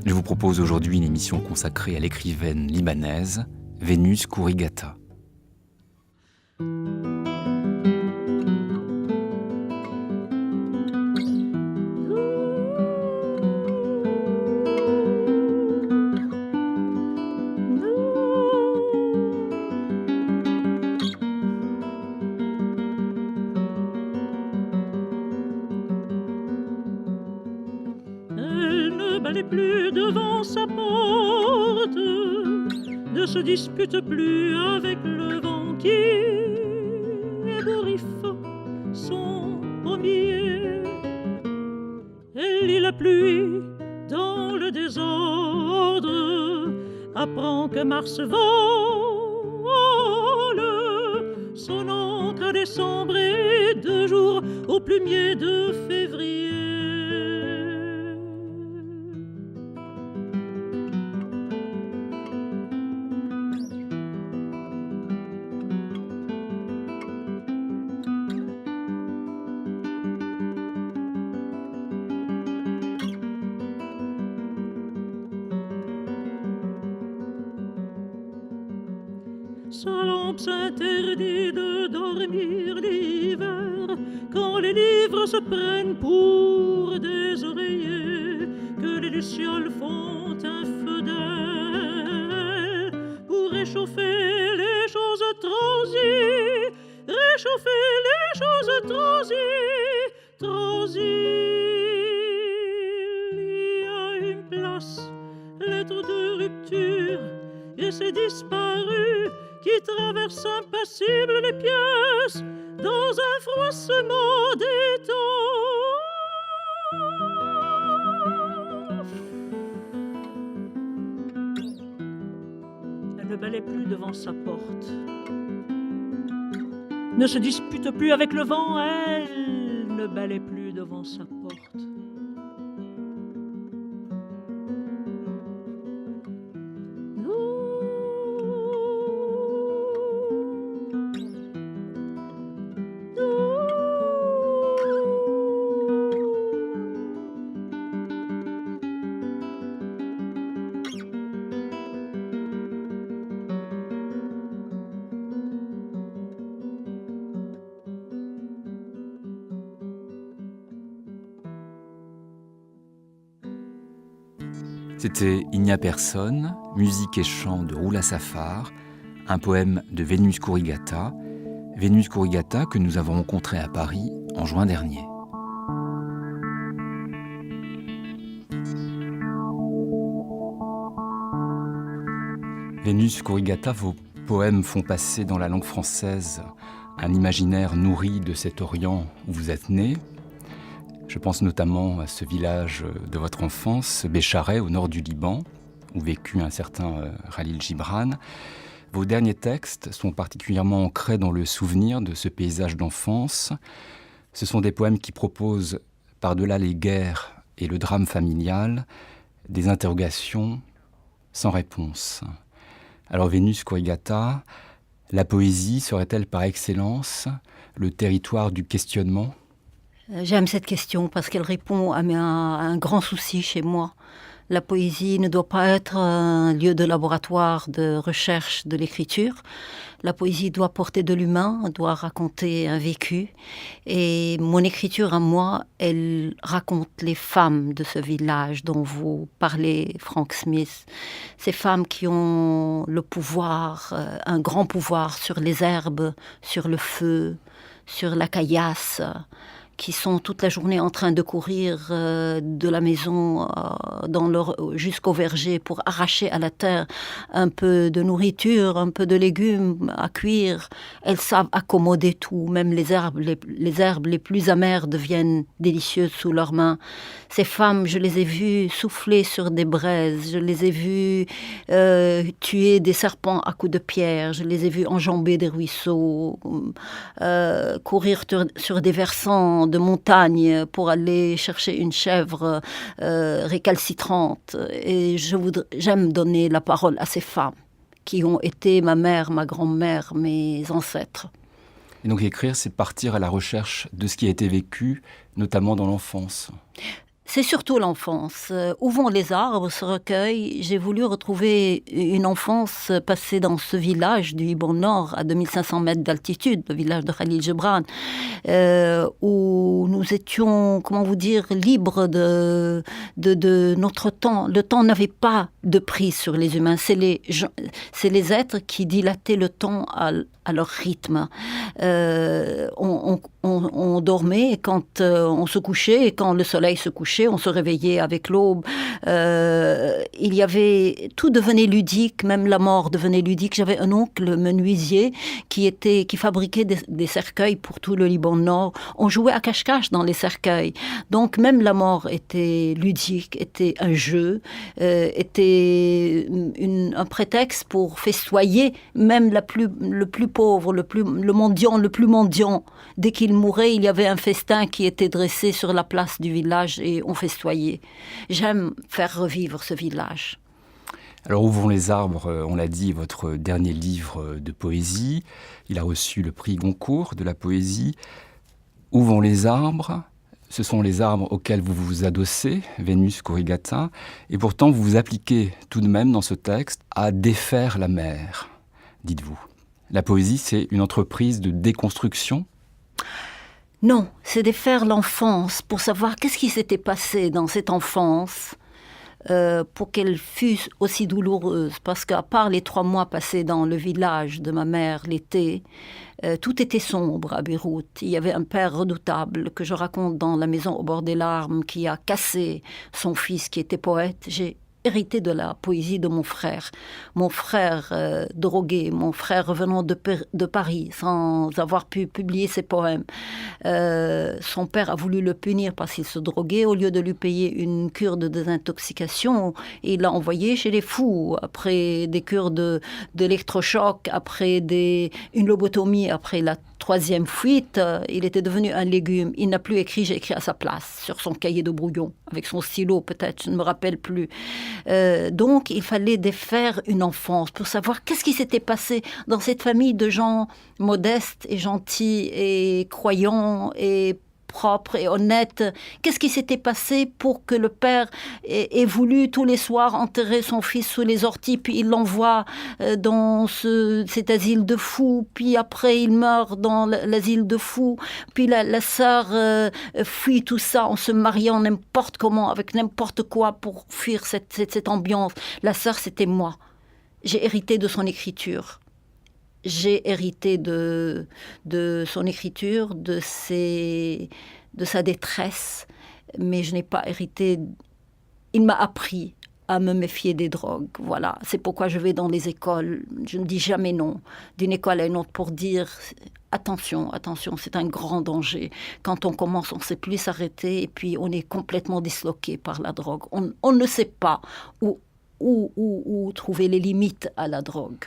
Je vous propose aujourd'hui une émission consacrée à l'écrivaine libanaise Vénus Kourigata. Elle ne balaie plus devant sa porte, ne se dispute plus avec le vent qui ébouriffe son pommier. Elle lit la pluie dans le désordre, apprend que Mars vole, son encre à décembre et 2 jours au plumier de février. Sa lampe s'interdit de dormir l'hiver, quand les livres se prennent pour des oreillers, que les lucioles font un feu d'air pour réchauffer les choses transies, réchauffer les choses transies, transies. Il y a une place, lettre de rupture, et c'est disparu, qui traverse impassible les pièces dans un froissement d'étoffe. Elle ne balaie plus devant sa porte, ne se dispute plus avec le vent, elle ne balaie plus devant sa porte. C'était Il n'y a personne, musique et chant de Roula Safar, un poème de Vénus Kourigata que nous avons rencontré à Paris en juin dernier. Vénus Kourigata, vos poèmes font passer dans la langue française un imaginaire nourri de cet Orient où vous êtes né. Je pense notamment à ce village de votre enfance, Bécharès, au nord du Liban, où vécut un certain Khalil Gibran. Vos derniers textes sont particulièrement ancrés dans le souvenir de ce paysage d'enfance. Ce sont des poèmes qui proposent, par-delà les guerres et le drame familial, des interrogations sans réponse. Alors Vénus Kourigata, la poésie serait-elle par excellence le territoire du questionnement ? J'aime cette question parce qu'elle répond à un grand souci chez moi. La poésie ne doit pas être un lieu de laboratoire de recherche de l'écriture. La poésie doit porter de l'humain, doit raconter un vécu. Et mon écriture à moi, elle raconte les femmes de ce village dont vous parlez, Frank Smith. Ces femmes qui ont le pouvoir, un grand pouvoir sur les herbes, sur le feu, sur la caillasse, qui sont toute la journée en train de courir de la maison jusqu'au verger pour arracher à la terre un peu de nourriture, un peu de légumes à cuire. Elles savent accommoder tout, même les herbes les plus amères deviennent délicieuses sous leurs mains. Ces femmes, je les ai vues souffler sur des braises, je les ai vues tuer des serpents à coups de pierre, je les ai vues enjamber des ruisseaux, courir sur des versants de montagne pour aller chercher une chèvre récalcitrante. Et j'aime donner la parole à ces femmes qui ont été ma mère, ma grand-mère, mes ancêtres. Et donc écrire, c'est partir à la recherche de ce qui a été vécu, notamment dans l'enfance. C'est surtout l'enfance. Où vont les arbres, ce recueil? J'ai voulu retrouver une enfance passée dans ce village du Liban Nord, à 2500 mètres d'altitude, le village de Khalil Gibran, où nous étions, comment vous dire, libres de notre temps. Le temps n'avait pas de prise sur les humains. C'est les êtres qui dilataient le temps à leur rythme. On dormait quand on se couchait, et quand le soleil se couchait, on se réveillait avec l'aube. Tout devenait ludique, même la mort devenait ludique. J'avais un oncle menuisier qui fabriquait des cercueils pour tout le Liban Nord. On jouait à cache-cache dans les cercueils. Donc même la mort était ludique, était un jeu, était un prétexte pour festoyer même le plus pauvre, le mendiant, le plus mendiant. Dès qu'il mourait, il y avait un festin qui était dressé sur la place du village et on festoyait. J'aime faire revivre ce village. Alors, Où vont les arbres, on l'a dit, votre dernier livre de poésie. Il a reçu le prix Goncourt de la poésie. Où vont les arbres? Ce sont les arbres auxquels vous vous adossez, Vénus Corrigata, et pourtant vous vous appliquez tout de même dans ce texte à défaire la mer, dites-vous. La poésie, c'est une entreprise de déconstruction? Non, c'est défaire l'enfance pour savoir qu'est-ce qui s'était passé dans cette enfance pour qu'elle fût aussi douloureuse. Parce qu'à part les 3 mois passés dans le village de ma mère l'été, tout était sombre à Beyrouth. Il y avait un père redoutable que je raconte dans La maison au bord des larmes qui a cassé son fils qui était poète. J'ai hérité de la poésie de mon frère drogué, mon frère revenant de Paris sans avoir pu publier ses poèmes. Son père a voulu le punir parce qu'il se droguait. Au lieu de lui payer une cure de désintoxication, il l'a envoyé chez les fous après des cures d'électrochoc, après une lobotomie, après la 3e fuite. Il était devenu un légume. Il n'a plus écrit, j'ai écrit à sa place sur son cahier de brouillon avec son stylo peut-être, je ne me rappelle plus. Donc il fallait défaire une enfance pour savoir qu'est-ce qui s'était passé dans cette famille de gens modestes et gentils et croyants et propres et honnêtes. Qu'est-ce qui s'était passé pour que le père ait voulu tous les soirs enterrer son fils sous les orties, puis il l'envoie dans cet asile de fous, puis après il meurt dans l'asile de fous, puis la sœur fuit tout ça en se mariant n'importe comment, avec n'importe quoi pour fuir cette ambiance. La sœur, c'était moi. J'ai hérité de son écriture. J'ai hérité de son écriture, de sa détresse, mais je n'ai pas hérité. Il m'a appris à me méfier des drogues. Voilà, c'est pourquoi je vais dans les écoles. Je ne dis jamais non d'une école à une autre pour dire attention, c'est un grand danger. Quand on commence, on ne sait plus s'arrêter et puis on est complètement disloqué par la drogue. On ne sait pas où trouver les limites à la drogue.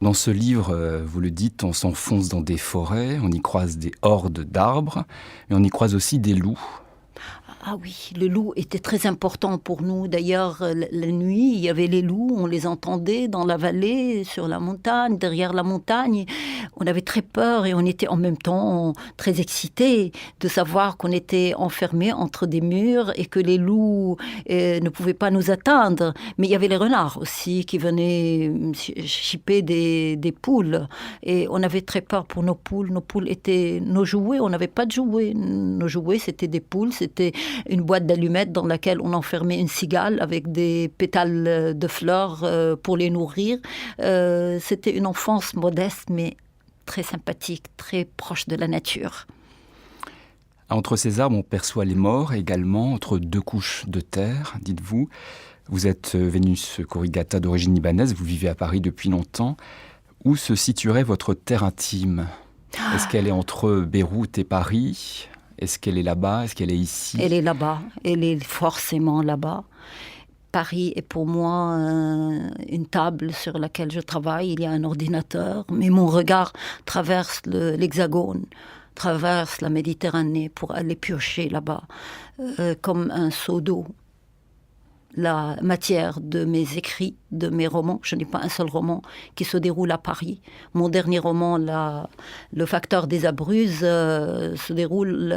Dans ce livre, vous le dites, on s'enfonce dans des forêts, on y croise des hordes d'arbres, mais on y croise aussi des loups. Ah oui, le loup était très important pour nous. D'ailleurs, la nuit, il y avait les loups, on les entendait dans la vallée, sur la montagne, derrière la montagne. On avait très peur et on était en même temps très excités de savoir qu'on était enfermés entre des murs et que les loups ne pouvaient pas nous atteindre. Mais il y avait les renards aussi qui venaient chipper des poules. Et on avait très peur pour nos poules. Nos poules étaient nos jouets, on n'avait pas de jouets. Nos jouets, c'était des poules, c'était une boîte d'allumettes dans laquelle on enfermait une cigale avec des pétales de fleurs pour les nourrir. C'était une enfance modeste, mais très sympathique, très proche de la nature. Entre ces arbres, on perçoit les morts également, entre 2 couches de terre, dites-vous. Vous êtes Vénus Corrigata d'origine libanaise, vous vivez à Paris depuis longtemps. Où se situerait votre terre intime? Est-ce qu'elle est entre Beyrouth et Paris ? Est-ce qu'elle est là-bas? Est-ce qu'elle est ici? Elle est là-bas. Elle est forcément là-bas. Paris est pour moi une table sur laquelle je travaille. Il y a un ordinateur, mais mon regard traverse l'Hexagone, traverse la Méditerranée pour aller piocher là-bas, comme un seau d'eau. la matière de mes écrits, de mes romans. Je n'ai pas un seul roman qui se déroule à Paris. Mon dernier roman, Le Facteur des Abruzzes, se déroule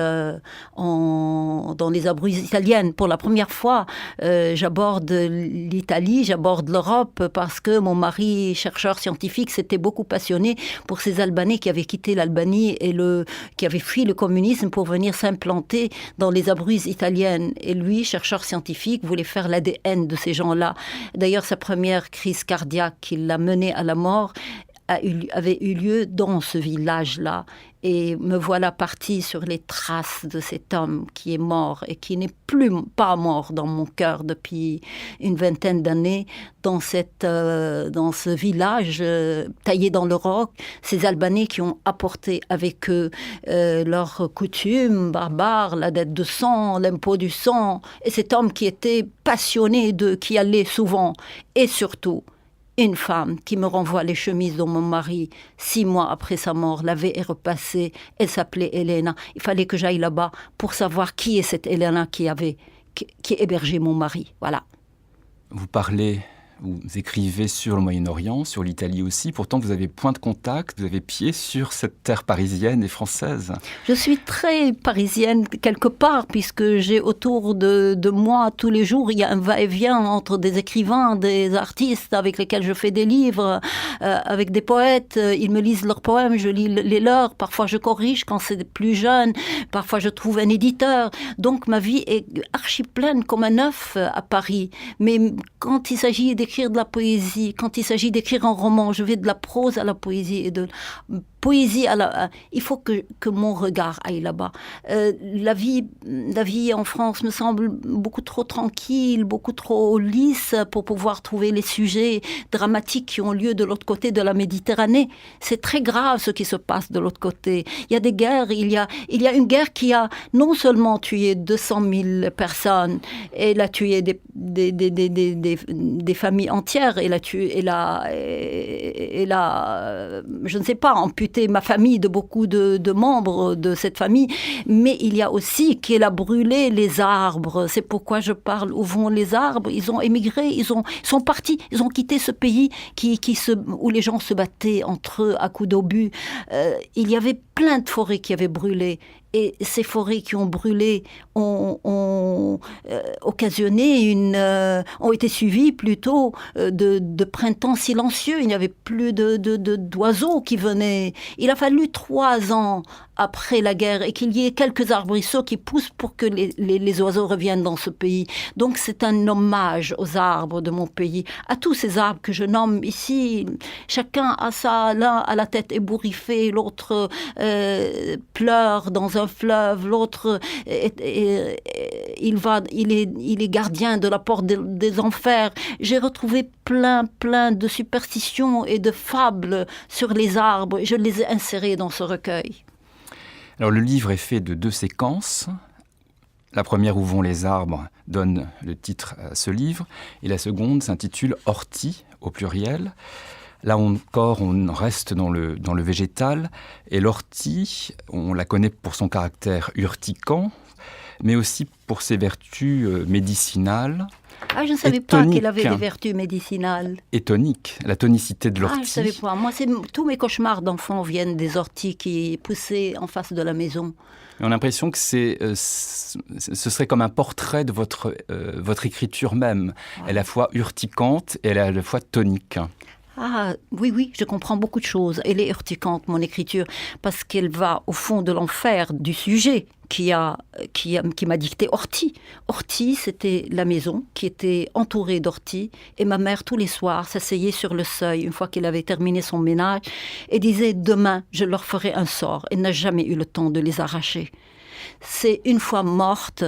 dans les Abruzzes italiennes. Pour la première fois, j'aborde l'Italie, j'aborde l'Europe, parce que mon mari, chercheur scientifique, s'était beaucoup passionné pour ces Albanais qui avaient quitté l'Albanie et qui avaient fui le communisme pour venir s'implanter dans les Abruzzes italiennes. Et lui, chercheur scientifique, voulait faire l'ADN de ces gens-là. D'ailleurs, sa première crise cardiaque qui l'a mené à la mort avait eu lieu dans ce village-là. Et me voilà partie sur les traces de cet homme qui est mort et qui n'est pas mort dans mon cœur depuis une vingtaine d'années, dans ce village taillé dans le roc, ces Albanais qui ont apporté avec eux leurs coutumes barbares, la dette de sang, l'impôt du sang, et cet homme qui était passionné qui allait souvent, et surtout une femme qui me renvoie les chemises dont mon mari, 6 mois après sa mort, l'avait repassée. Elle s'appelait Elena. Il fallait que j'aille là-bas pour savoir qui est cette Elena qui hébergeait mon mari. Voilà. Vous écrivez sur le Moyen-Orient, sur l'Italie aussi. Pourtant, vous avez point de contact, vous avez pied sur cette terre parisienne et française. Je suis très parisienne quelque part, puisque j'ai autour de moi, tous les jours, il y a un va-et-vient entre des écrivains, des artistes avec lesquels je fais des livres, avec des poètes. Ils me lisent leurs poèmes, je lis les leurs. Parfois, je corrige quand c'est plus jeune. Parfois, je trouve un éditeur. Donc, ma vie est archi pleine comme un œuf à Paris. Mais quand il s'agit d'écrire de la poésie, quand il s'agit d'écrire un roman, je vais de la prose à la poésie et de poésie il faut que mon regard aille là-bas. La vie en France me semble beaucoup trop tranquille, beaucoup trop lisse pour pouvoir trouver les sujets dramatiques qui ont lieu de l'autre côté de la Méditerranée. C'est très grave ce qui se passe de l'autre côté. Il y a des guerres, il y a une guerre qui a non seulement tué 200 000 personnes, elle a tué des familles entières, elle a je ne sais pas, amputé ma famille de beaucoup de membres de cette famille, mais il y a aussi qu'elle a brûlé les arbres. C'est pourquoi je parle où vont les arbres. Ils ont émigré, ils sont partis, ils ont quitté ce pays où les gens se battaient entre eux à coups d'obus. Il y avait plein de forêts qui avaient brûlé. Et ces forêts qui ont brûlé ont été suivies plutôt de printemps silencieux. Il n'y avait plus d'oiseaux qui venaient. Il a fallu 3 ans après la guerre et qu'il y ait quelques arbrisseaux qui poussent pour que les oiseaux reviennent dans ce pays. Donc c'est un hommage aux arbres de mon pays, à tous ces arbres que je nomme ici. Chacun a ça, l'un a la tête ébouriffée, l'autre pleure dans un fleuve, l'autre il est gardien de la porte des enfers. J'ai retrouvé plein de superstitions et de fables sur les arbres. Je les ai insérées dans ce recueil. Alors le livre est fait de 2 séquences. La première, Où vont les arbres, donne le titre à ce livre. Et la seconde s'intitule Ortie, au pluriel. Là encore, on reste dans le végétal. Et l'ortie, on la connaît pour son caractère urticant, mais aussi pour ses vertus médicinales. Ah, je ne savais pas qu'elle avait des vertus médicinales. Et tonique, la tonicité de l'ortie. Ah, je ne savais pas. Moi, tous mes cauchemars d'enfants viennent des orties qui poussaient en face de la maison. On a l'impression que ce serait comme un portrait de votre écriture même. Ouais. Elle est à la fois urticante et elle est à la fois tonique. Ah, oui, je comprends beaucoup de choses. Elle est urticante, mon écriture, parce qu'elle va au fond de l'enfer du sujet qui m'a dicté Ortie. Ortie, c'était la maison qui était entourée d'orties, et ma mère, tous les soirs, s'asseyait sur le seuil, une fois qu'elle avait terminé son ménage, et disait « Demain, je leur ferai un sort ». Elle n'a jamais eu le temps de les arracher. C'est une fois morte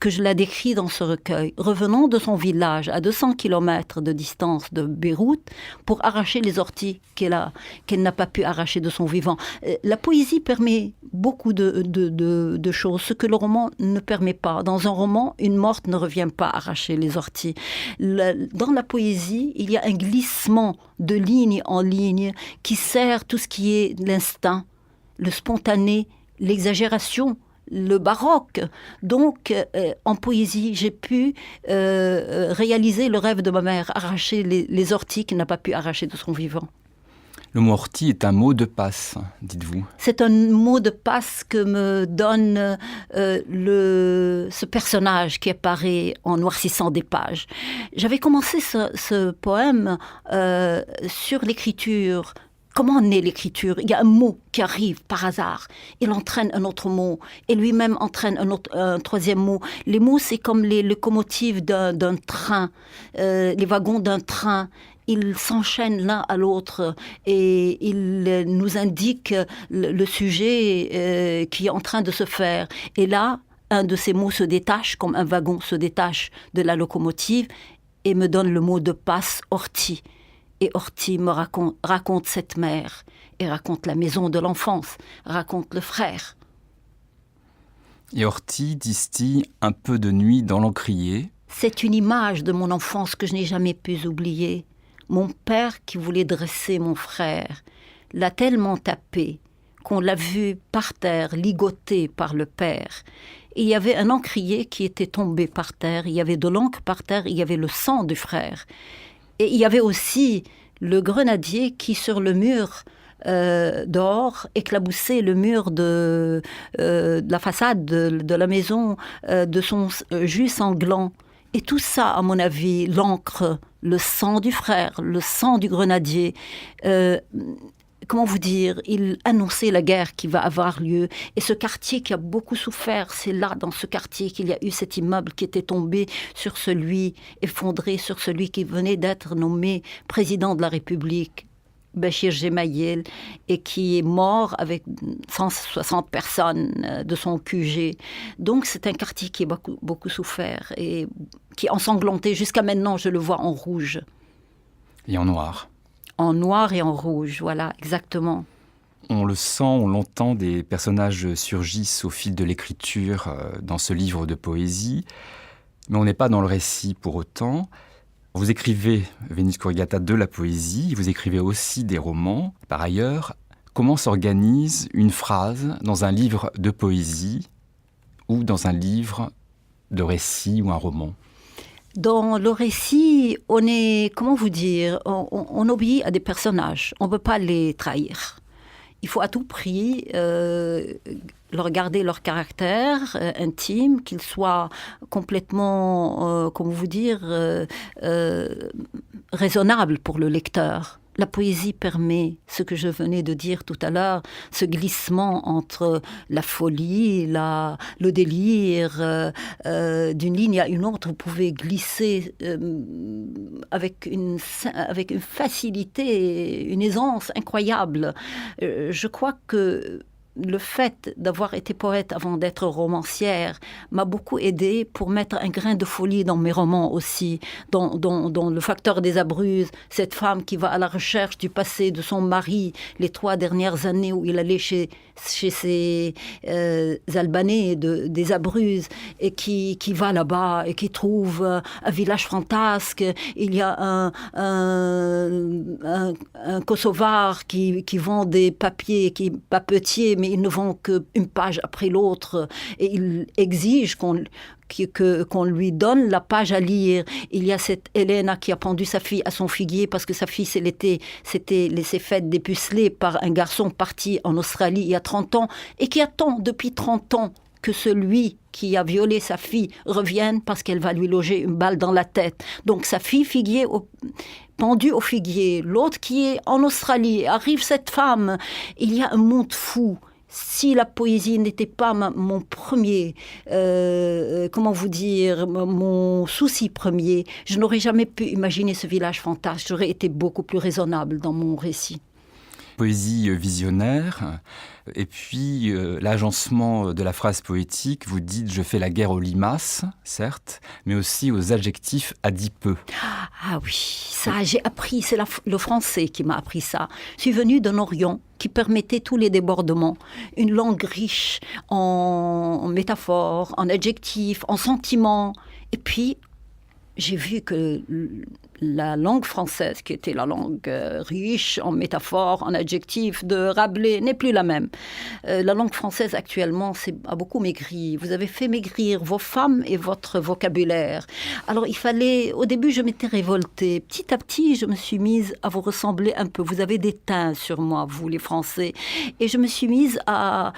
que je la décris dans ce recueil, revenant de son village à 200 km de distance de Beyrouth pour arracher les orties qu'elle n'a pas pu arracher de son vivant. La poésie permet beaucoup de choses, ce que le roman ne permet pas. Dans un roman, une morte ne revient pas arracher les orties. Dans la poésie, il y a un glissement de ligne en ligne qui sert tout ce qui est l'instinct, le spontané, l'exagération, le baroque. Donc, en poésie, j'ai pu réaliser le rêve de ma mère, arracher les orties qu'elle n'a pas pu arracher de son vivant. Le mot ortie est un mot de passe, dites-vous. C'est un mot de passe que me donne ce personnage qui apparaît en noircissant des pages. J'avais commencé ce poème sur l'écriture. Comment naît l'écriture? Il y a un mot qui arrive par hasard. Il entraîne un autre mot. Et lui-même entraîne un troisième mot. Les mots, c'est comme les locomotives d'un train, les wagons d'un train. Ils s'enchaînent l'un à l'autre et ils nous indiquent le sujet qui est en train de se faire. Et là, un de ces mots se détache, comme un wagon se détache de la locomotive, et me donne le mot de passe, ortie. Et Ortie me raconte cette mère, et raconte la maison de l'enfance, raconte le frère. Et Ortie distille un peu de nuit dans l'encrier. C'est une image de mon enfance que je n'ai jamais pu oublier. Mon père qui voulait dresser mon frère l'a tellement tapé qu'on l'a vu par terre, ligoté par le père. Et il y avait un encrier qui était tombé par terre, il y avait de l'encre par terre, il y avait le sang du frère. Et il y avait aussi le grenadier qui, sur le mur dehors, éclaboussait le mur de la façade de la maison de son jus sanglant. Et tout ça, à mon avis, l'encre, le sang du frère, le sang du grenadier, comment vous dire, il annonçait la guerre qui va avoir lieu. Et ce quartier qui a beaucoup souffert, c'est là, dans ce quartier, qu'il y a eu cet immeuble qui était tombé sur celui, effondré sur celui qui venait d'être nommé président de la République, Béchir Gemayel, et qui est mort avec 160 personnes de son QG. Donc c'est un quartier qui a beaucoup souffert et qui est ensanglanté. Jusqu'à maintenant, je le vois en rouge. Et en noir. En noir et en rouge, voilà, exactement. On le sent, on l'entend, des personnages surgissent au fil de l'écriture dans ce livre de poésie, mais on n'est pas dans le récit pour autant. Vous écrivez, Vénus Corrigata, de la poésie, vous écrivez aussi des romans. Par ailleurs, comment s'organise une phrase dans un livre de poésie ou dans un livre de récit ou un roman ? Dans le récit, on est, comment vous dire, on obéit à des personnages, on ne peut pas les trahir. Il faut à tout prix leur garder leur caractère intime, qu'ils soient complètement, comment vous dire, raisonnables pour le lecteur. La poésie permet, ce que je venais de dire tout à l'heure, ce glissement entre la folie, le délire, d'une ligne à une autre. Vous pouvez glisser avec une facilité, une aisance incroyable. Je crois que le fait d'avoir été poète avant d'être romancière m'a beaucoup aidée pour mettre un grain de folie dans mes romans aussi, dans Le Facteur des Abruzzes, cette femme qui va à la recherche du passé de son mari les 3 dernières années où il allait chez ces Albanais des Abruzzes et qui va là-bas et qui trouve un village fantasque. Il y a un Kosovar qui vend des papiers, papetier, mais ils ne vend qu'une page après l'autre et il exige qu'on lui donne la page à lire. Il y a cette Helena qui a pendu sa fille à son figuier parce que sa fille s'était laissée faite dépuceler par un garçon parti en Australie il y a 30 ans et qui attend depuis 30 ans que celui qui a violé sa fille revienne parce qu'elle va lui loger une balle dans la tête. Donc sa fille figuier pendue au figuier, l'autre qui est en Australie, arrive cette femme. Il y a un monde fou. Si la poésie n'était pas mon premier, comment vous dire, mon souci premier, je n'aurais jamais pu imaginer ce village fantasque. J'aurais été beaucoup plus raisonnable dans mon récit. Poésie visionnaire, et puis l'agencement de la phrase poétique, vous dites « je fais la guerre aux limaces », certes, mais aussi aux adjectifs adipeux. Ah oui, ça j'ai appris, c'est le français qui m'a appris ça. Je suis venue d'un Orient qui permettait tous les débordements, une langue riche en métaphores, en adjectifs, en sentiments, et puis j'ai vu que la langue française, qui était la langue riche en métaphores, en adjectifs de Rabelais, n'est plus la même. La langue française actuellement a beaucoup maigri. Vous avez fait maigrir vos femmes et votre vocabulaire. Alors il fallait, au début je m'étais révoltée. Petit à petit je me suis mise à vous ressembler un peu. Vous avez des teints sur moi, vous les Français. Et je me suis mise à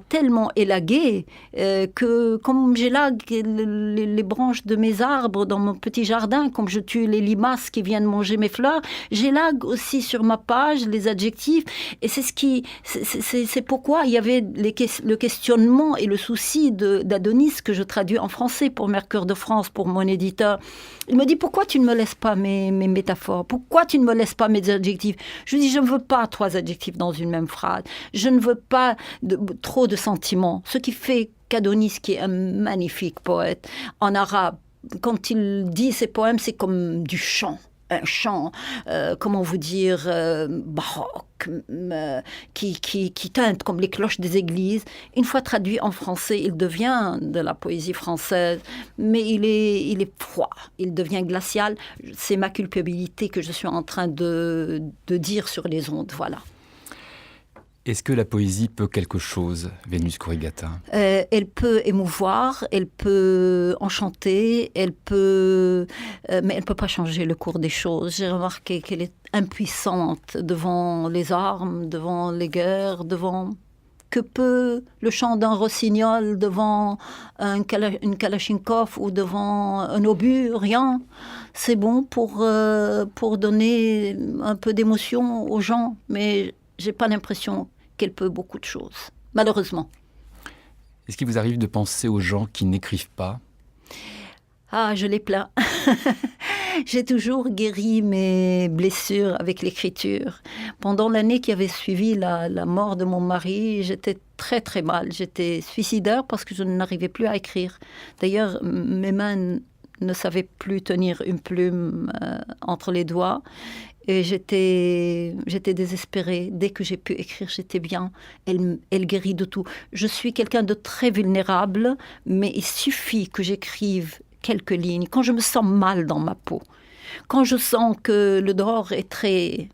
tellement élaguer que comme j'élague les branches de mes arbres dans mon petit jardin, comme je tue les limaces qui viennent manger mes fleurs, j'élague aussi sur ma page les adjectifs. Et c'est pourquoi il y avait le questionnement et le souci d'Adonis que je traduis en français pour Mercure de France, pour mon éditeur. Il me dit, pourquoi tu ne me laisses pas mes métaphores? Pourquoi tu ne me laisses pas mes adjectifs? Je lui dis, je ne veux pas 3 adjectifs dans une même phrase. Je ne veux pas trop de sentiments. Ce qui fait qu'Adonis, qui est un magnifique poète en arabe, quand il dit ses poèmes, c'est comme du chant. Un chant, comment vous dire, baroque, qui teinte comme les cloches des églises. Une fois traduit en français, il devient de la poésie française, mais il est froid, il devient glacial. C'est ma culpabilité que je suis en train de dire sur les ondes, voilà. Est-ce que la poésie peut quelque chose, Vénus Kourigata? Elle peut émouvoir, elle peut enchanter, mais elle ne peut pas changer le cours des choses. J'ai remarqué qu'elle est impuissante devant les armes, devant les guerres, devant... Que peut le chant d'un rossignol devant une Kalachnikov ou devant un obus? Rien. C'est bon pour donner un peu d'émotion aux gens, mais je n'ai pas l'impression qu'elle peut beaucoup de choses, malheureusement. Est-ce qu'il vous arrive de penser aux gens qui n'écrivent pas? Ah, je les plains. J'ai toujours guéri mes blessures avec l'écriture. Pendant l'année qui avait suivi la mort de mon mari, j'étais très très mal. J'étais suicidaire parce que je n'arrivais plus à écrire. D'ailleurs, mes mains ne savaient plus tenir une plume entre les doigts. Et j'étais désespérée. Dès que j'ai pu écrire, j'étais bien. Elle guérit de tout. Je suis quelqu'un de très vulnérable, mais il suffit que j'écrive quelques lignes. Quand je me sens mal dans ma peau, quand je sens que le dehors est très...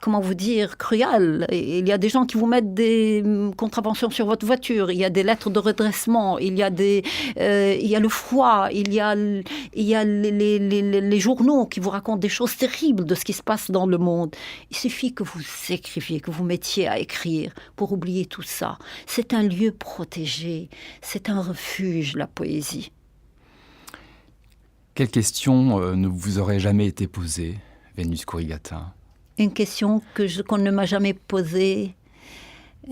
comment vous dire, cruel. Il y a des gens qui vous mettent des contraventions sur votre voiture, il y a des lettres de redressement, il y a le froid, il y a les journaux qui vous racontent des choses terribles de ce qui se passe dans le monde. Il suffit que vous écriviez, que vous mettiez à écrire pour oublier tout ça. C'est un lieu protégé, c'est un refuge, la poésie. Quelle question ne vous aurait jamais été posée, Vénus Kourigata? Une question qu'on ne m'a jamais posée.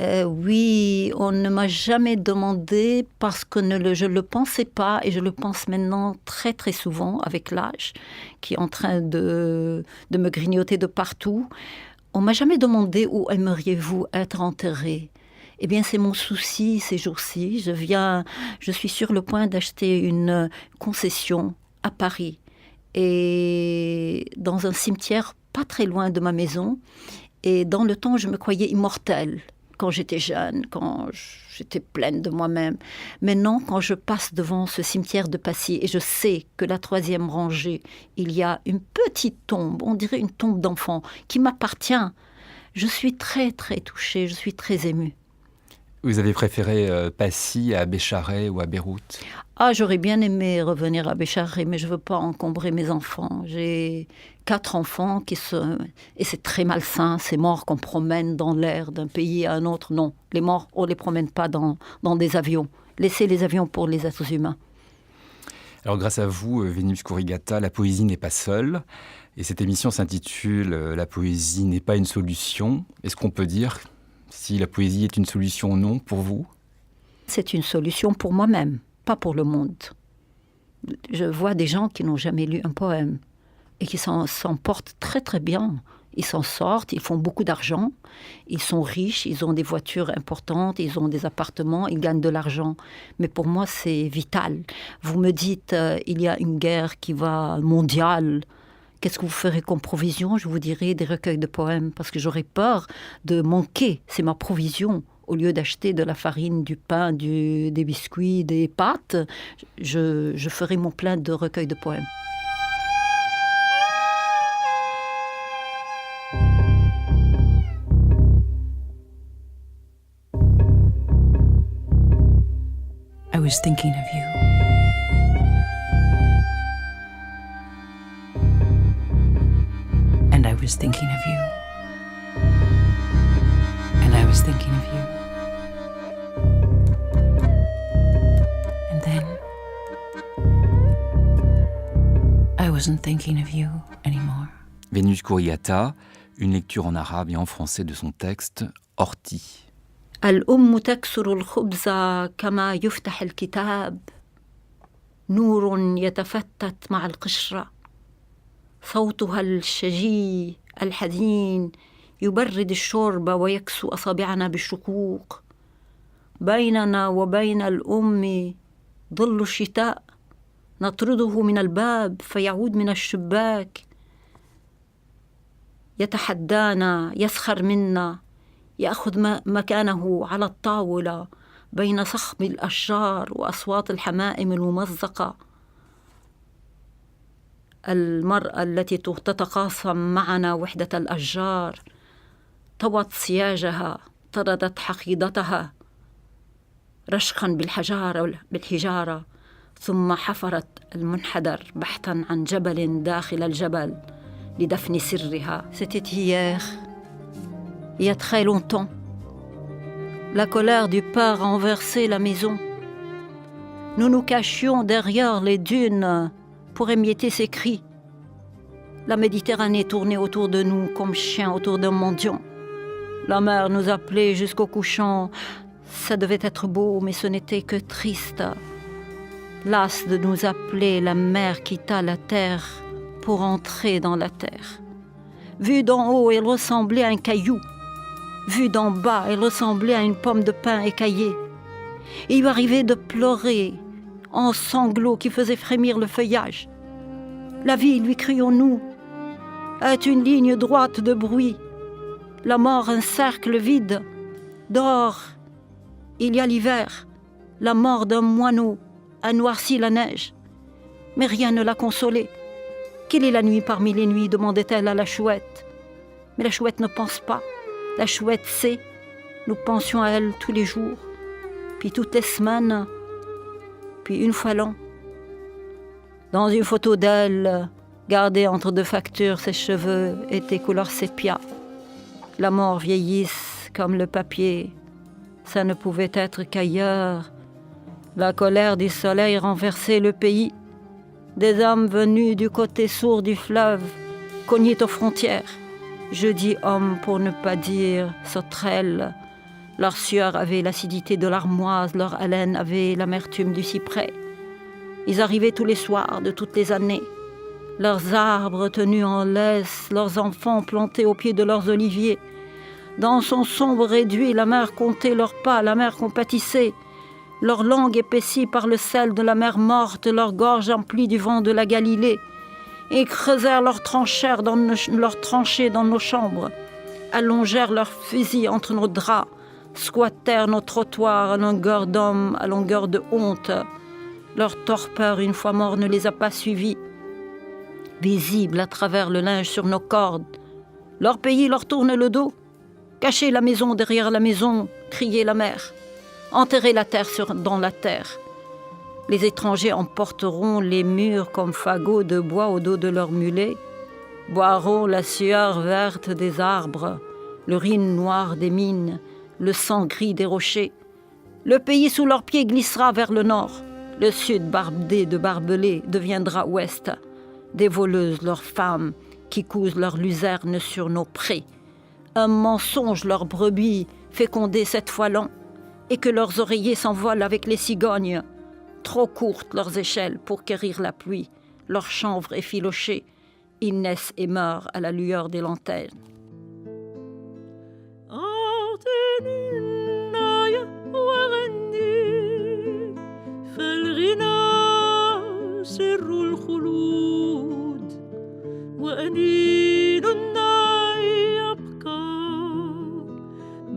Oui, on ne m'a jamais demandé parce que je ne le pensais pas et je le pense maintenant très très souvent avec l'âge qui est en train de me grignoter de partout. On ne m'a jamais demandé où aimeriez-vous être enterré. Eh bien, c'est mon souci ces jours-ci. Je suis sur le point d'acheter une concession à Paris et dans un cimetière pas très loin de ma maison. Et dans le temps, je me croyais immortelle quand j'étais jeune, quand j'étais pleine de moi-même. Maintenant, quand je passe devant ce cimetière de Passy et je sais que la 3e rangée, il y a une petite tombe, on dirait une tombe d'enfant, qui m'appartient, je suis très très touchée, je suis très émue. Vous avez préféré Passy à Bécharès ou à Beyrouth? Ah, j'aurais bien aimé revenir à Bécharès, mais je ne veux pas encombrer mes enfants. J'ai 4 enfants et c'est très malsain, ces morts qu'on promène dans l'air d'un pays à un autre. Non, les morts, on ne les promène pas dans des avions. Laissez les avions pour les êtres humains. Alors grâce à vous, Vénus Kourigata, la poésie n'est pas seule. Et cette émission s'intitule « La poésie n'est pas une solution ». Est-ce qu'on peut dire si la poésie est une solution ou non pour vous? C'est une solution pour moi-même, pas pour le monde. Je vois des gens qui n'ont jamais lu un poème et qui s'en portent très très bien. Ils s'en sortent, ils font beaucoup d'argent, ils sont riches, ils ont des voitures importantes, ils ont des appartements, ils gagnent de l'argent. Mais pour moi, c'est vital. Vous me dites, il y a une guerre qui va mondiale. Qu'est-ce que vous ferez comme provision? Je vous dirai des recueils de poèmes, parce que j'aurais peur de manquer. C'est ma provision Au lieu d'acheter de la farine, du pain, des biscuits, des pâtes, je ferai mon plein de recueils de poèmes. I was thinking of you. And I was thinking of you. And I was thinking of you. And then I wasn't thinking of you anymore. Vénus Kouriata, une lecture en arabe et en français de son texte Horty. الأم تكسر الخبز كما يفتح الكتاب نور يتفتت مع القشرة صوتها الشجي الحزين يبرد الشرب ويكسو أصابعنا بالشقوق بيننا وبين الأم ظل الشتاء نطرده من الباب فيعود من الشباك يتحدانا يسخر منا يأخذ مكانه على الطاولة بين صخب الأشجار وأصوات الحمائم الممزقة المرأة التي تتقاسم معنا وحدة الأشجار طوت سياجها طردت حقيدتها رشقا بالحجارة ثم حفرت المنحدر بحثا عن جبل داخل الجبل لدفن سرها. C'était hier. Il y a très longtemps, la colère du père a renversé la maison. Nous nous cachions derrière les dunes pour émietter ses cris. La Méditerranée tournait autour de nous comme chien autour d'un mendiant. La mer nous appelait jusqu'au couchant. Ça devait être beau, mais ce n'était que triste. Lasse de nous appeler, la mer quitta la terre pour entrer dans la terre. Vue d'en haut, elle ressemblait à un caillou. Vue d'en bas, elle ressemblait à une pomme de pin écaillée. Il lui arrivait de pleurer en sanglots qui faisaient frémir le feuillage. La vie, lui crions-nous, est une ligne droite de bruit. La mort, un cercle vide. Dehors, il y a l'hiver. La mort d'un moineau a noirci la neige. Mais rien ne l'a consolée. Quelle est la nuit parmi les nuits demandait-elle à la chouette. Mais la chouette ne pense pas. La chouette sait. Nous pensions à elle tous les jours. Puis toutes les semaines. Puis une fois l'an. Dans une photo d'elle, gardée entre deux factures, ses cheveux étaient couleur sépia. La mort vieillisse comme le papier. Ça ne pouvait être qu'ailleurs. La colère du soleil renversait le pays. Des hommes venus du côté sourd du fleuve cognaient aux frontières. Je dis hommes pour ne pas dire sauterelles. Leur sueur avait l'acidité de l'armoise, leur haleine avait l'amertume du cyprès. Ils arrivaient tous les soirs de toutes les années. Leurs arbres tenus en laisse, leurs enfants plantés au pied de leurs oliviers. Dans son sombre réduit, la mer comptait leurs pas, la mer compatissait. Leur langue épaissie par le sel de la mer morte, leur gorge emplie du vent de la Galilée. Et creusèrent leurs tranchées dans nos chambres, allongèrent leurs fusils entre nos draps, squattèrent nos trottoirs à longueur d'hommes, à longueur de honte. Leur torpeur, une fois mort, ne les a pas suivis. Visibles à travers le linge sur nos cordes, leur pays leur tourne le dos. Cachez la maison derrière la maison, criait la mer. Enterrez la terre dans la terre. Les étrangers emporteront les murs comme fagots de bois au dos de leurs mulets, boiront la sueur verte des arbres, l'urine noire des mines, le sang gris des rochers. Le pays sous leurs pieds glissera vers le nord. Le sud, bardé de barbelés, deviendra ouest. Des voleuses, leurs femmes, qui cousent leurs luzernes sur nos prés. Un mensonge, leurs brebis, fécondées 7 fois l'an, et que leurs oreillers s'envolent avec les cigognes. Trop courtes leurs échelles pour quérir la pluie, leurs chanvres effilochés, ils naissent et meurent à la lueur des lanternes.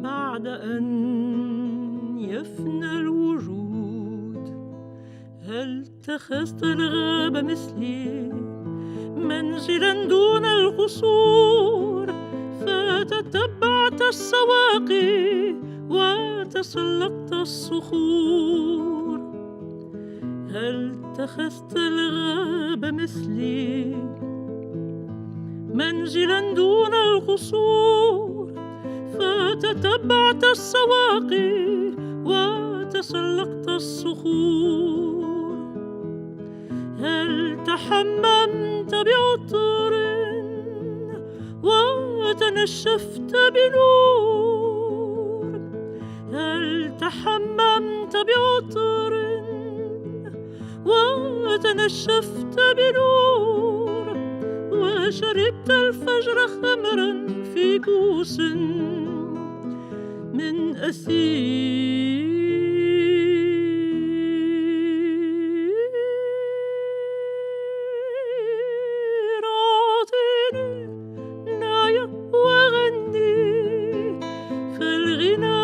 بعد أن اتخذت الغاب مثلي منزلا دون القصور فتتبعت السواقي وتسلقت الصخور هل اتخذت الغاب مثلي منزلا دون القصور فتتبعت السواقي وتسلقت الصخور هل تحممت بعطر وتنشفت بنور هل تحممت بعطر وتنشفت بنور وشربت الفجر خمرا في كوس من أثير أعطني نايا وغني فالغنى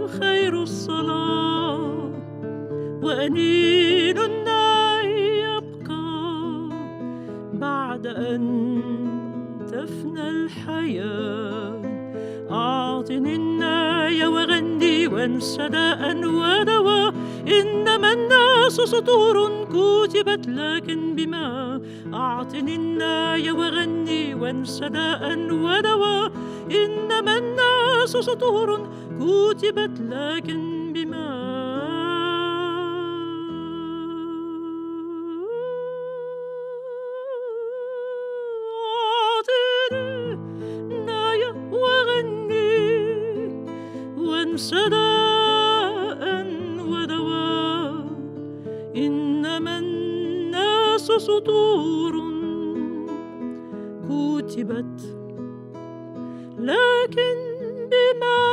خير الصلاة وأنين الناي يبقى بعد أن تفنى الحياة أعطني الناي وغني وانسى داء ودواء إنما الناس سطور كتبت لكن بما أعطني الناي وغني وانسى داء ودواء إنما الناس سطور كتبت لكن بما سداء ودواء إنما الناس سطور كتبت لكن بما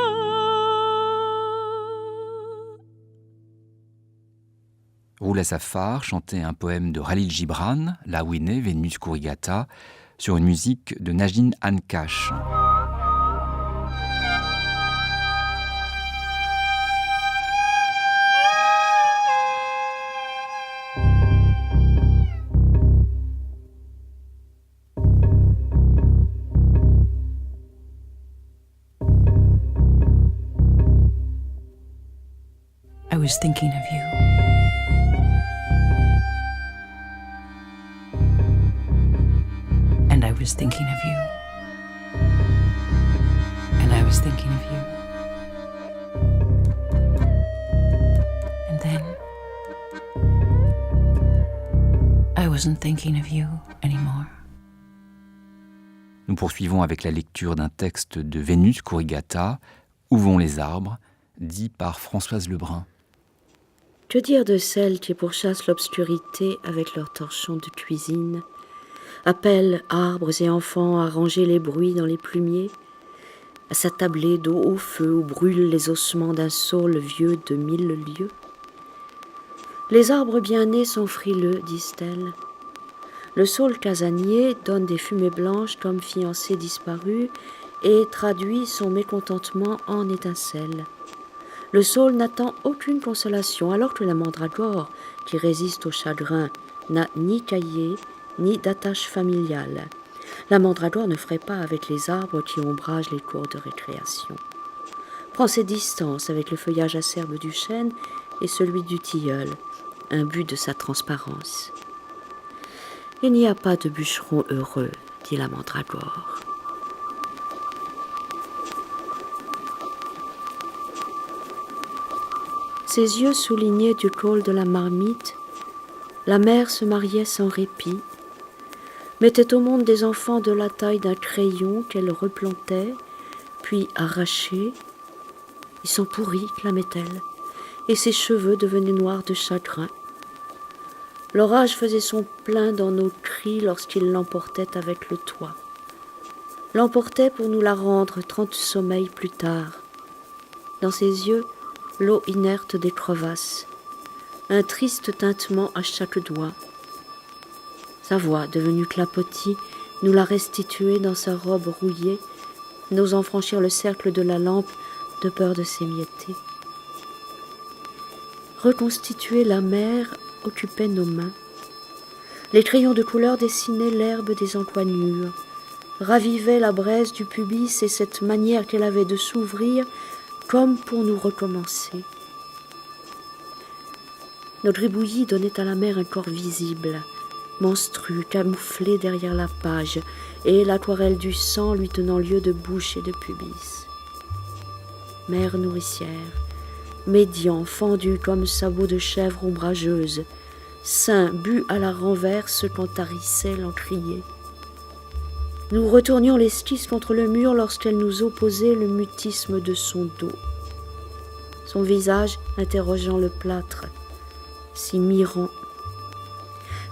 Roula Safar chantait un poème de Khalil Gibran, là où est né Vénus Kurigata, sur une musique de Najin Ankash. I was thinking of you. And I was thinking of you. And I was thinking of you. And then I wasn't thinking of you anymore. Nous poursuivons avec la lecture d'un texte de Vénus Kurigata, Où vont les arbres, dit par Françoise Lebrun. Que dire de celles qui pourchassent l'obscurité avec leurs torchons de cuisine, appellent arbres et enfants à ranger les bruits dans les plumiers, à s'attabler d'eau au feu où brûlent les ossements d'un saule vieux de 1000 lieues. Les arbres bien nés sont frileux, disent-elles. Le saule casanier donne des fumées blanches comme fiancé disparu et traduit son mécontentement en étincelles. Le saule n'attend aucune consolation, alors que la mandragore, qui résiste au chagrin, n'a ni cahier, ni d'attache familiale. La mandragore ne ferait pas avec les arbres qui ombragent les cours de récréation. Prend ses distances avec le feuillage acerbe du chêne et celui du tilleul, imbu de sa transparence. Il n'y a pas de bûcheron heureux, dit la mandragore. Ses yeux soulignés du col de la marmite, la mère se mariait sans répit, mettait au monde des enfants de la taille d'un crayon qu'elle replantait, puis arrachait. Ils sont pourris, clamait-elle, et ses cheveux devenaient noirs de chagrin. L'orage faisait son plein dans nos cris lorsqu'il l'emportait avec le toit. L'emportait pour nous la rendre 30 sommeils plus tard. Dans ses yeux, l'eau inerte des crevasses, un triste tintement à chaque doigt. Sa voix, devenue clapotis, nous l'a restituée dans sa robe rouillée, n'osant franchir le cercle de la lampe de peur de s'émietter. Reconstituer la mer occupaient nos mains. Les crayons de couleur dessinaient l'herbe des encoignures, ravivaient la braise du pubis et cette manière qu'elle avait de s'ouvrir comme pour nous recommencer. Notre ébouillie donnait à la mer un corps visible, monstrueux, camouflé derrière la page, et l'aquarelle du sang lui tenant lieu de bouche et de pubis. Mer nourricière, médian fendu comme sabot de chèvre ombrageuse, sein bu à la renverse quand tarissait l'encrier. Nous retournions l'esquisse contre le mur lorsqu'elle nous opposait le mutisme de son dos. Son visage interrogeant le plâtre, si mirant.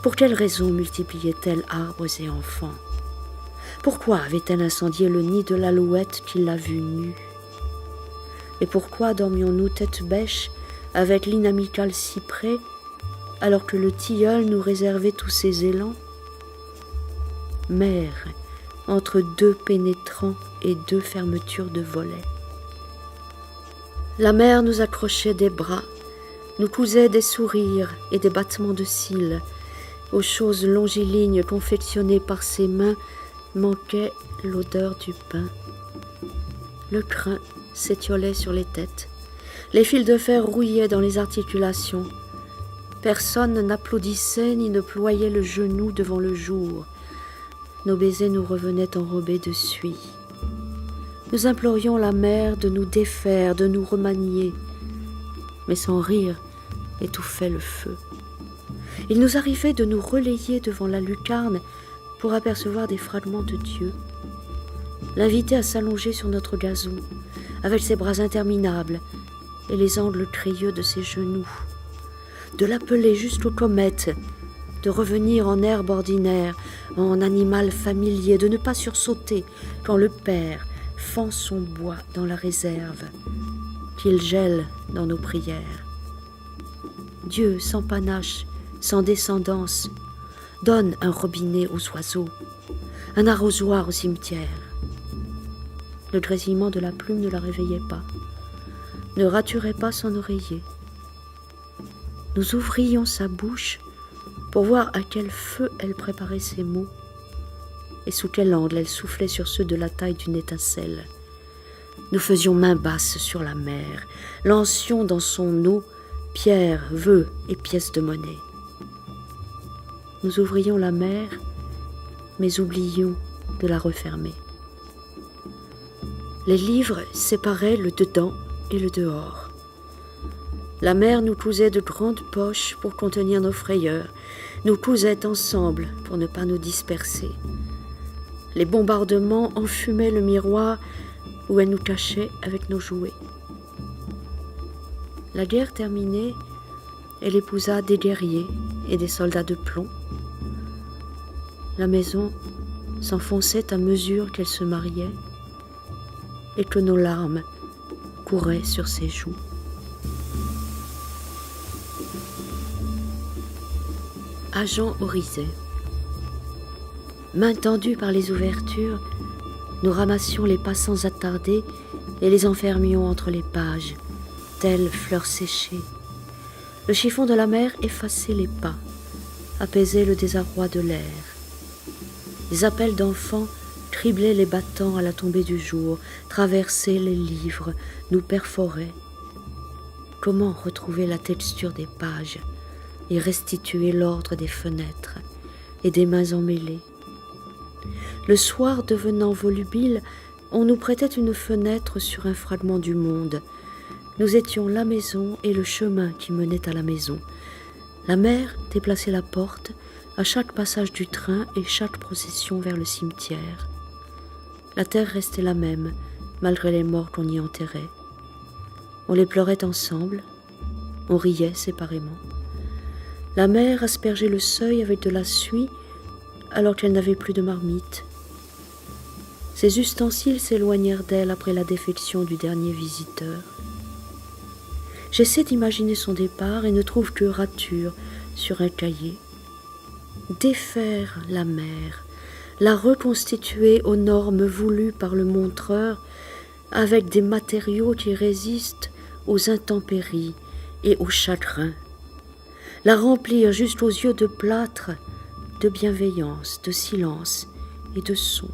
Pour quelle raison multipliait-elle arbres et enfants? Pourquoi avait-elle incendié le nid de l'alouette qui l'a vue nue? Et pourquoi dormions-nous tête bêche avec l'inamical cyprès alors que le tilleul nous réservait tous ses élans? Mère, entre deux pénétrants et deux fermetures de volets. La mer nous accrochait des bras, nous cousait des sourires et des battements de cils. Aux choses longilignes confectionnées par ses mains manquait l'odeur du pain. Le crin s'étiolait sur les têtes. Les fils de fer rouillaient dans les articulations. Personne n'applaudissait ni ne ployait le genou devant le jour. Nos baisers nous revenaient enrobés de suie. Nous implorions la mer de nous défaire, de nous remanier. Mais son rire étouffait le feu. Il nous arrivait de nous relayer devant la lucarne pour apercevoir des fragments de Dieu. L'inviter à s'allonger sur notre gazon, avec ses bras interminables et les angles crayeux de ses genoux. De l'appeler jusqu'aux comètes, de revenir en herbe ordinaire, en animal familier, de ne pas sursauter quand le Père fend son bois dans la réserve, qu'il gèle dans nos prières. Dieu sans panache, sans descendance, donne un robinet aux oiseaux, un arrosoir au cimetière. Le grésillement de la plume ne la réveillait pas, ne raturait pas son oreiller. Nous ouvrions sa bouche pour voir à quel feu elle préparait ses mots et sous quel angle elle soufflait sur ceux de la taille d'une étincelle. Nous faisions main basse sur la mer, lancions dans son eau pierres, vœux et pièces de monnaie. Nous ouvrions la mer, mais oublions de la refermer. Les livres séparaient le dedans et le dehors. La mer nous cousait de grandes poches pour contenir nos frayeurs, nous cousait ensemble pour ne pas nous disperser. Les bombardements enfumaient le miroir où elle nous cachait avec nos jouets. La guerre terminée, elle épousa des guerriers et des soldats de plomb. La maison s'enfonçait à mesure qu'elle se mariait et que nos larmes couraient sur ses joues. Agent Orizet. Mains tendues par les ouvertures, nous ramassions les passants attardés et les enfermions entre les pages, telles fleurs séchées. Le chiffon de la mer effaçait les pas, apaisait le désarroi de l'air. Les appels d'enfants criblaient les battants à la tombée du jour, traversaient les livres, nous perforaient. Comment retrouver la texture des pages et restituer l'ordre des fenêtres et des mains emmêlées? Le soir devenant volubile, on nous prêtait une fenêtre sur un fragment du monde. Nous étions la maison et le chemin qui menait à la maison. La mer déplaçait la porte à chaque passage du train et chaque procession vers le cimetière. La terre restait la même, malgré les morts qu'on y enterrait. On les pleurait ensemble, on riait séparément. La mer aspergeait le seuil avec de la suie alors qu'elle n'avait plus de marmite. Ses ustensiles s'éloignèrent d'elle après la défection du dernier visiteur. J'essaie d'imaginer son départ et ne trouve que rature sur un cahier. Défaire la mer, la reconstituer aux normes voulues par le montreur avec des matériaux qui résistent aux intempéries et aux chagrins. la remplir jusqu'aux yeux de plâtre, de bienveillance, de silence et de son.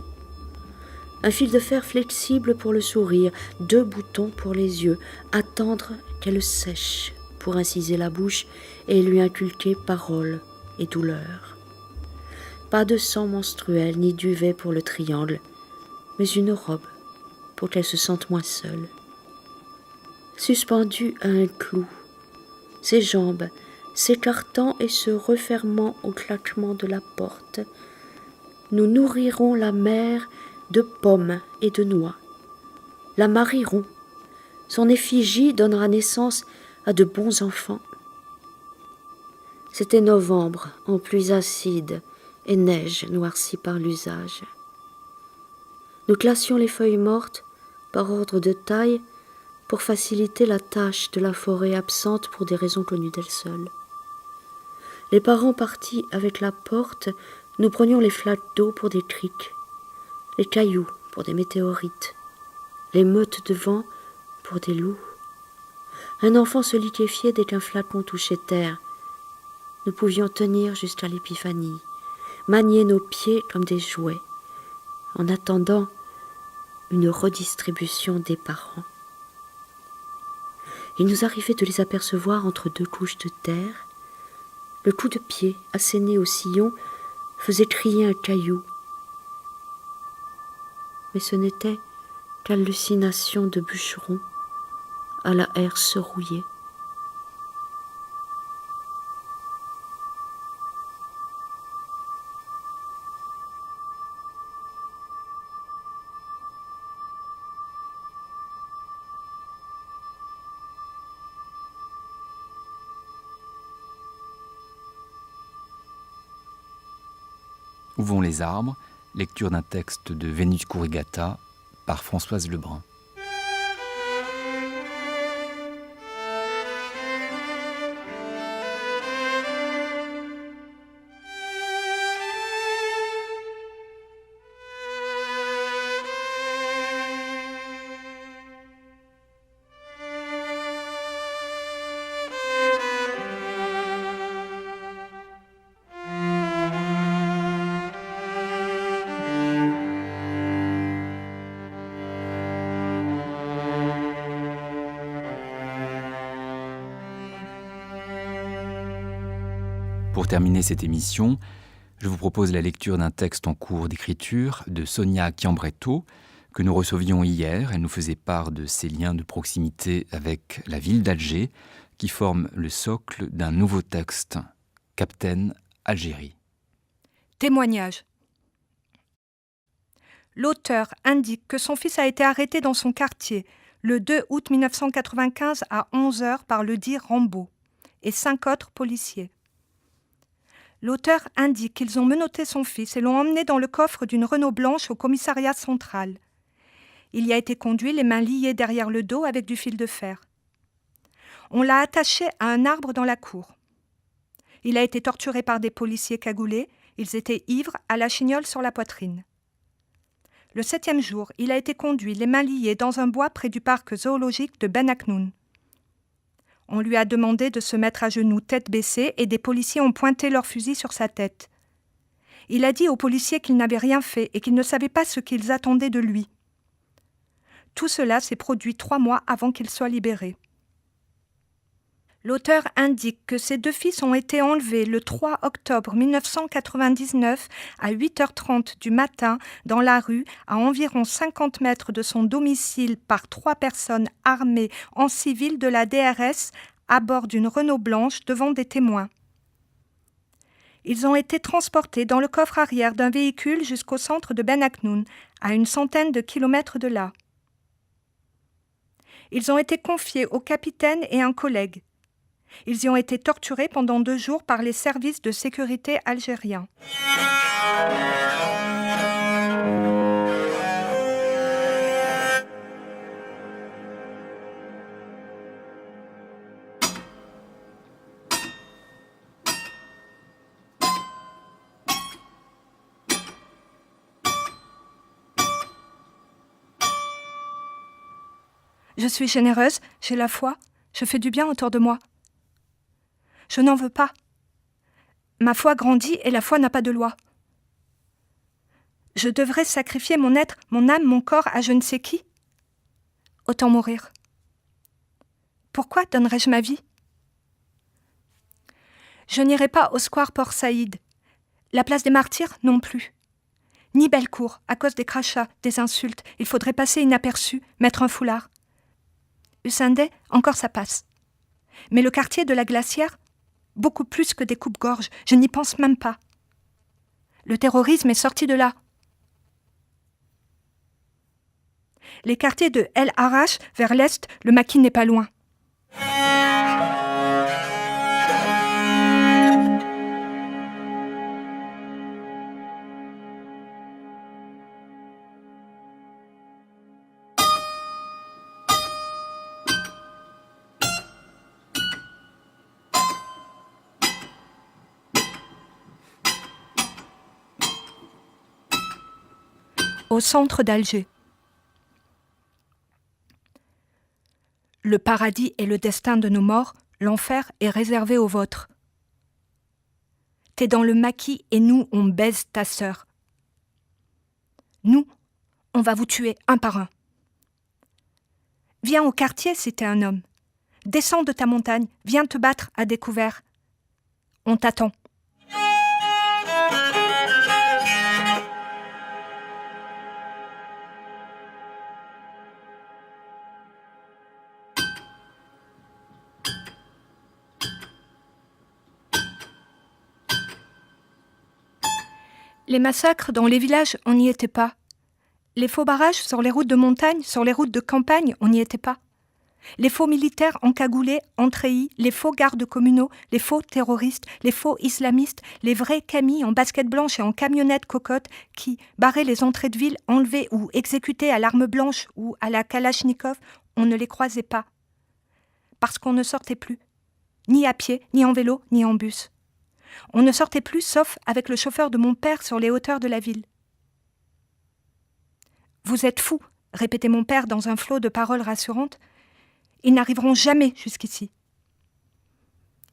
Un fil de fer flexible pour le sourire, 2 boutons pour les yeux, attendre qu'elle sèche pour inciser la bouche et lui inculquer parole et douleur. Pas de sang menstruel ni duvet pour le triangle, mais une robe pour qu'elle se sente moins seule. Suspendue à un clou, ses jambes s'écartant et se refermant au claquement de la porte, nous nourrirons la mère de pommes et de noix. La marierons. Son effigie donnera naissance à de bons enfants. C'était novembre, en pluie acide et neige noircie par l'usage. Nous classions les feuilles mortes par ordre de taille pour faciliter la tâche de la forêt absente pour des raisons connues d'elle seule. Les parents partis avec la porte, nous prenions les flaques d'eau pour des criques, les cailloux pour des météorites, les meutes de vent pour des loups. Un enfant se liquéfiait dès qu'un flacon touchait terre. Nous pouvions tenir jusqu'à l'épiphanie, manier nos pieds comme des jouets, en attendant une redistribution des parents. Il nous arrivait de les apercevoir entre 2 couches de terre. Le coup de pied asséné au sillon faisait crier un caillou. Mais ce n'était qu'hallucination de bûcheron à la herse rouillée. Où vont les arbres? Lecture d'un texte de Vénus Kourigata par Françoise Lebrun. Pour terminer cette émission, je vous propose la lecture d'un texte en cours d'écriture de Sonia Chiambretto, que nous recevions hier. Elle nous faisait part de ses liens de proximité avec la ville d'Alger, qui forment le socle d'un nouveau texte, Captain Algérie. Témoignage. L'auteur indique que son fils a été arrêté dans son quartier le 2 août 1995 à 11h par le dit Rambo et 5 autres policiers. L'auteur indique qu'ils ont menotté son fils et l'ont emmené dans le coffre d'une Renault blanche au commissariat central. Il y a été conduit les mains liées derrière le dos avec du fil de fer. On l'a attaché à un arbre dans la cour. Il a été torturé par des policiers cagoulés. Ils étaient ivres, à la chignole sur la poitrine. Le 7e jour, il a été conduit les mains liées dans un bois près du parc zoologique de Ben Aknoun. On lui a demandé de se mettre à genoux, tête baissée, et des policiers ont pointé leurs fusils sur sa tête. Il a dit aux policiers qu'il n'avait rien fait et qu'il ne savait pas ce qu'ils attendaient de lui. Tout cela s'est produit 3 mois avant qu'il soit libéré. L'auteur indique que ses 2 fils ont été enlevés le 3 octobre 1999 à 8h30 du matin dans la rue, à environ 50 mètres de son domicile, par 3 personnes armées en civil de la DRS à bord d'une Renault blanche devant des témoins. Ils ont été transportés dans le coffre arrière d'un véhicule jusqu'au centre de Ben Aknoun, à une centaine de kilomètres de là. Ils ont été confiés au capitaine et un collègue. Ils y ont été torturés pendant 2 jours par les services de sécurité algériens. Je suis généreuse, j'ai la foi, je fais du bien autour de moi. je n'en veux pas. Ma foi grandit et la foi n'a pas de loi. Je devrais sacrifier mon être, mon âme, mon corps à je ne sais qui. Autant mourir. Pourquoi donnerais-je ma vie ? Je n'irai pas au square Port Saïd. La place des martyrs non plus. Ni Bellecour, à cause des crachats, des insultes. Il faudrait passer inaperçu, mettre un foulard. Hussinday, encore ça passe. Mais le quartier de la Glacière, beaucoup plus que des coupes-gorges, je n'y pense même pas. Le terrorisme est sorti de là. Les quartiers de El Harrach, vers l'est, le maquis n'est pas loin. Au centre d'Alger. Le paradis est le destin de nos morts, l'enfer est réservé aux vôtres. T'es dans le maquis et nous, on baise ta sœur. Nous, on va vous tuer un par un. Viens au quartier si t'es un homme. Descends de ta montagne, viens te battre à découvert. On t'attend. Les massacres dans les villages, on n'y était pas. Les faux barrages sur les routes de montagne, sur les routes de campagne, on n'y était pas. Les faux militaires encagoulés, entréhis, les faux gardes communaux, les faux terroristes, les faux islamistes, les vrais camis en basket blanche et en camionnette cocotte qui barraient les entrées de ville, enlevés ou exécutés à l'arme blanche ou à la kalachnikov, on ne les croisait pas. Parce qu'on ne sortait plus, ni à pied, ni en vélo, ni en bus. On ne sortait plus, sauf avec le chauffeur de mon père sur les hauteurs de la ville. « Vous êtes fous !» répétait mon père dans un flot de paroles rassurantes. « Ils n'arriveront jamais jusqu'ici. »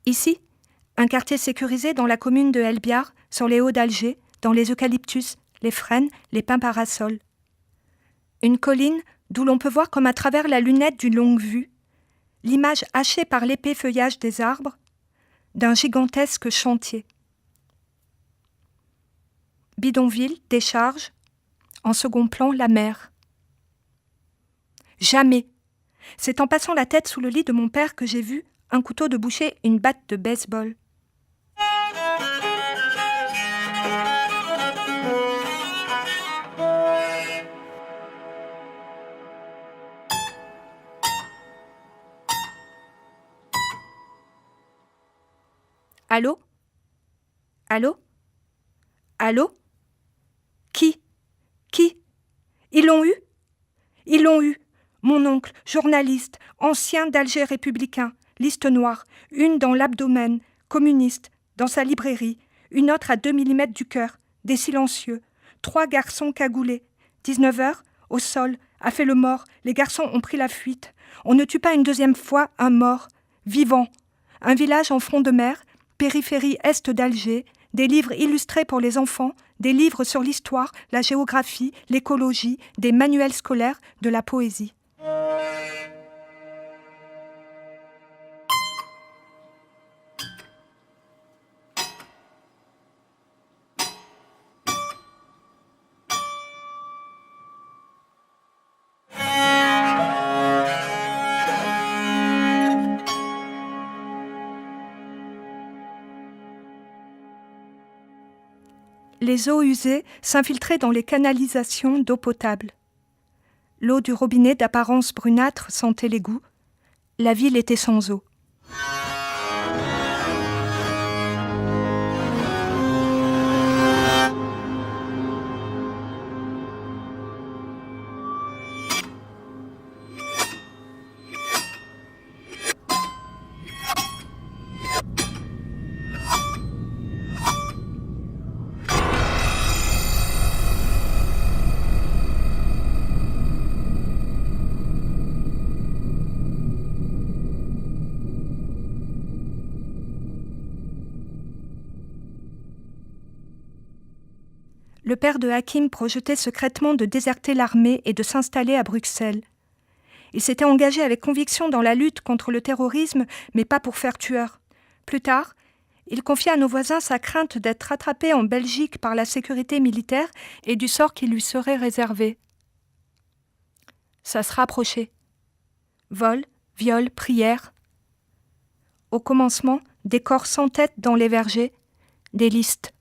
Ici, un quartier sécurisé dans la commune de El Biar, sur les hauts d'Alger, dans les eucalyptus, les frênes, les pins parasols. Une colline d'où l'on peut voir comme à travers la lunette d'une longue vue, l'image hachée par l'épais feuillage des arbres, d'un gigantesque chantier. Bidonville, décharge, en second plan, la mer. Jamais. C'est en passant la tête sous le lit de mon père que j'ai vu un couteau de boucher, une batte de baseball. Allô ? Allô ? Allô ? Qui ? Ils l'ont eu ? Ils l'ont eu. Mon oncle, journaliste, ancien d'Alger républicain, liste noire, une dans l'abdomen, communiste, dans sa librairie, une autre à 2 mm du cœur, des silencieux, 3 garçons cagoulés. 19h, au sol, a fait le mort, les garçons ont pris la fuite. On ne tue pas une deuxième fois un mort, vivant. Un village en front de mer, périphérie est d'Alger, des livres illustrés pour les enfants, des livres sur l'histoire, la géographie, l'écologie, des manuels scolaires, de la poésie. Les eaux usées s'infiltraient dans les canalisations d'eau potable. L'eau du robinet d'apparence brunâtre sentait l'égout. La ville était sans eau. Le père de Hakim projetait secrètement de déserter l'armée et de s'installer à Bruxelles. Il s'était engagé avec conviction dans la lutte contre le terrorisme, mais pas pour faire tueur. Plus tard, il confia à nos voisins sa crainte d'être rattrapé en Belgique par la sécurité militaire et du sort qui lui serait réservé. Ça se rapprochait. Vol, viol, prière. Au commencement, des corps sans tête dans les vergers, des listes.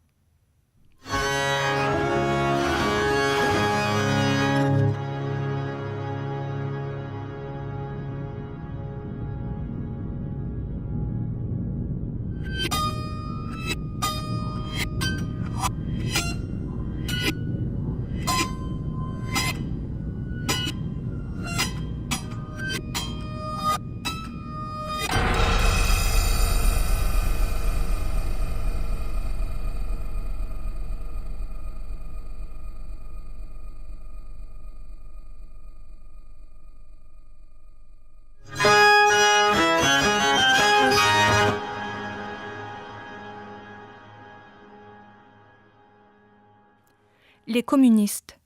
Les communistes.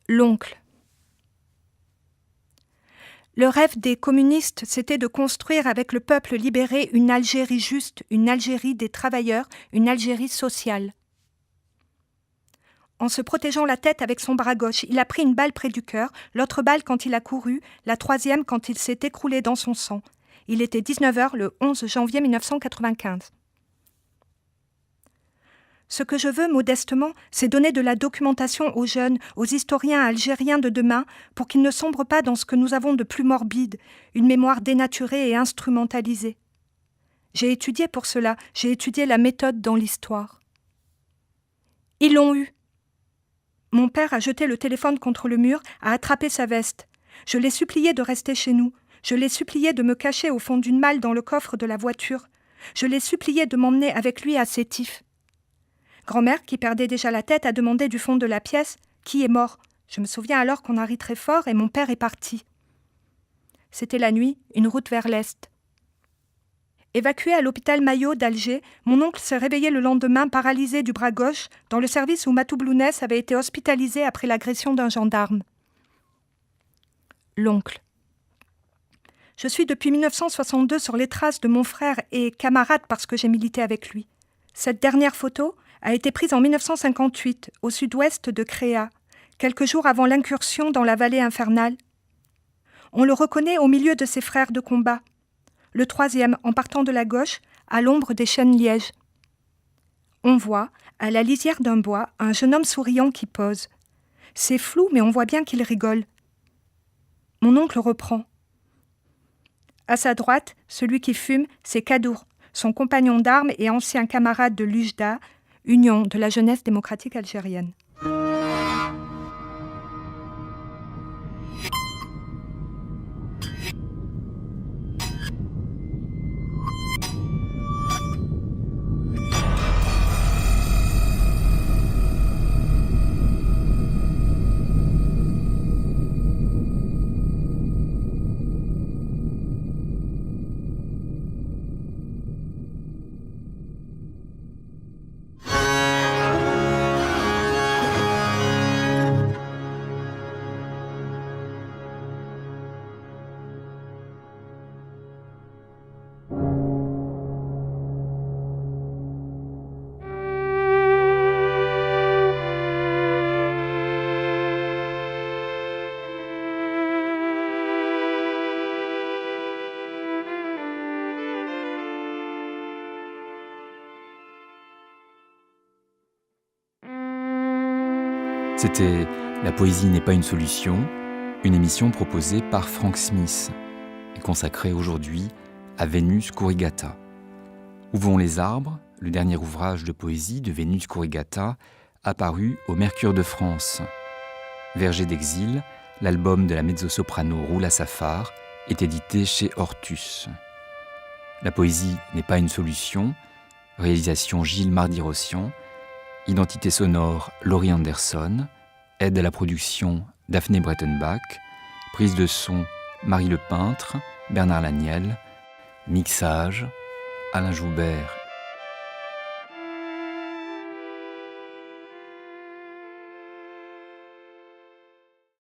L'oncle. Le rêve des communistes, c'était de construire avec le peuple libéré une Algérie juste, une Algérie des travailleurs, une Algérie sociale. En se protégeant la tête avec son bras gauche, il a pris une balle près du cœur, l'autre balle quand il a couru, la troisième quand il s'est écroulé dans son sang. Il était 19h le 11 janvier 1995. Ce que je veux, modestement, c'est donner de la documentation aux jeunes, aux historiens algériens de demain, pour qu'ils ne sombrent pas dans ce que nous avons de plus morbide, une mémoire dénaturée et instrumentalisée. J'ai étudié pour cela, j'ai étudié la méthode dans l'histoire. Ils l'ont eu. Mon père a jeté le téléphone contre le mur, a attrapé sa veste. Je l'ai supplié de rester chez nous. Je l'ai supplié de me cacher au fond d'une malle dans le coffre de la voiture. Je l'ai supplié de m'emmener avec lui à Sétif. Grand-mère, qui perdait déjà la tête, a demandé du fond de la pièce « Qui est mort ?» Je me souviens alors qu'on a ri très fort et mon père est parti. C'était la nuit, une route vers l'est. Évacué à l'hôpital Maillot d'Alger, mon oncle s'est réveillé le lendemain paralysé du bras gauche dans le service où Matou Blounès avait été hospitalisé après l'agression d'un gendarme. L'oncle. Je suis depuis 1962 sur les traces de mon frère et camarade parce que j'ai milité avec lui. Cette dernière photo a été prise en 1958, au sud-ouest de Créa, quelques jours avant l'incursion dans la vallée infernale. On le reconnaît au milieu de ses frères de combat. Le troisième, en partant de la gauche, à l'ombre des chênes lièges. On voit, à la lisière d'un bois, un jeune homme souriant qui pose. C'est flou, mais on voit bien qu'il rigole. Mon oncle reprend. À sa droite, celui qui fume, c'est Kadour, son compagnon d'armes et ancien camarade de l'UJDA, Union de la jeunesse démocratique algérienne. C'était La poésie n'est pas une solution, une émission proposée par Frank Smith et consacrée aujourd'hui à Vénus Kourigata. Où vont les arbres, le dernier ouvrage de poésie de Vénus Kourigata, apparu au Mercure de France. Verger d'exil, l'album de la mezzo-soprano Roula Safar, est édité chez Ortus. La poésie n'est pas une solution, réalisation Gilles Mardy-Rossian, identité sonore Laurie Anderson, aide à la production Daphné Brettenbach, prise de son Marie Le Peintre, Bernard Laniel, mixage Alain Joubert